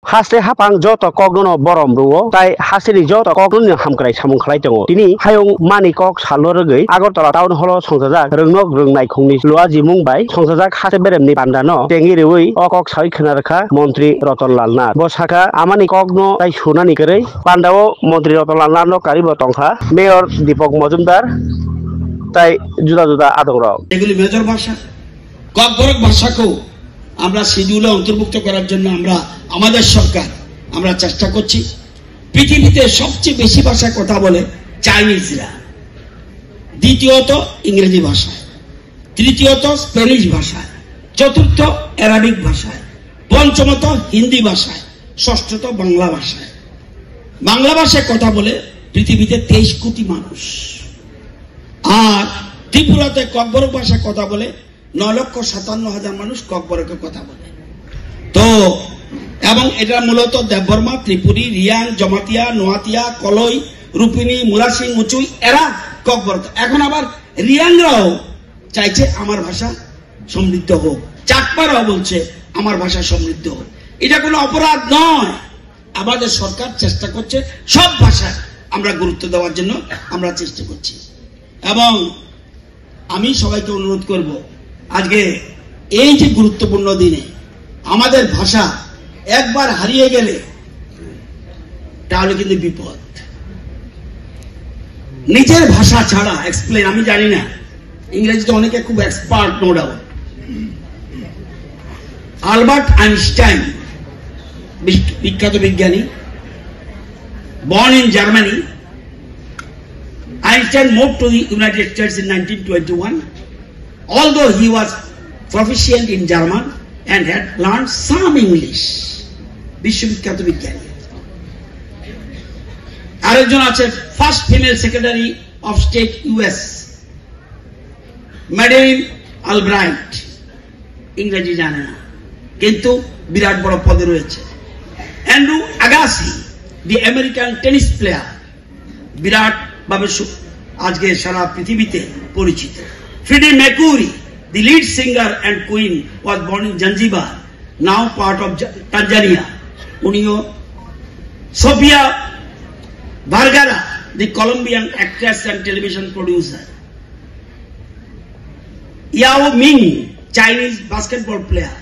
Haste hapang joto kogno borom ruo tai hasiri joto kogno hamkrai samung khlai tongo tini hayung mani kok salo rogei Agartala town hall songsajak rongnok rongnai khongni luaji mungbai songsajak hase beremni pandano tengi reui okok sai khnarakha Montri Rotonlal Nath bosaka amani kogno tai sunani kerei pandao Montri Rotonlal Nath no karibo tongkha Mayor Dipok Mojumdar tai juda juda adongrok এগুলি major ভাষা ককবরক ভাষাকেও আমরা শিডিউলে অন্তর্ভুক্ত করার জন্য আমাদের সরকার আমরা চেষ্টা করছি পৃথিবীতে সবচেয়ে বেশি ভাষা কথা বলে চাইনিজরা দ্বিতীয়ত ইংরেজি ভাষায় তৃতীয়ত স্প্যানিশ ভাষায় চতুর্থ অ্যারাবিক ভাষায় পঞ্চমত হিন্দি ভাষায় ষষ্ঠত বাংলা ভাষায় বাংলা ভাষায় কথা বলে পৃথিবীতে 23 কোটি মানুষ আর ত্রিপুরাতে ককবরক ভাষায় কথা বলে 9,57,000 মানুষ ককবরকে কথা বলে তো এবং এটা মূলত দেববর্মা ত্রিপুরী রিয়াং জমাতিয়া নোয়াতিয়া কলই রূপিনী মুরাসিং মুচুই এরা ককবরক এখন আবার রিয়াংরাও চাইছে আমার ভাষা সমৃদ্ধ হোক চাকমারাও বলছে আমার ভাষা সমৃদ্ধ হোক এটা কোনো অপরাধ নয় আমাদের সরকার চেষ্টা করছে সব ভাষা আমরা গুরুত্ব দেওয়ার জন্য আমরা চেষ্টা করছি এবং আমি সবাইকে অনুরোধ করব আজকে এই যে গুরুত্বপূর্ণ দিনে আমাদের ভাষা একবার হারিয়ে গেলে তাহলে কিন্তু বিপদ নিজের ভাষা ছাড়া এক্সপ্লেন আমি জানি না ইংরেজিতে অনেকে খুব expert no doubt Albert Einstein বিখ্যাত বিজ্ঞানী born in Germany Einstein moved to the United States in 1921 although he was proficient in German and had learned some English বিশ্ববিখ্যাত বিজ্ঞানী আরেকজন আছে first female secretary of state US Madeleine Albright ইংরেজি জানে না কিন্তু বিরাট বড় পদে রয়েছে Andre Agassi the American tennis player বিরাট ভাবে আজকে সারা পৃথিবীতে পরিচিত Freddie Mercury the lead singer and queen was born in Zanzibar now part of Tanzania unio Sofia Vergara the Colombian actress and television producer Yao Ming Chinese basketball player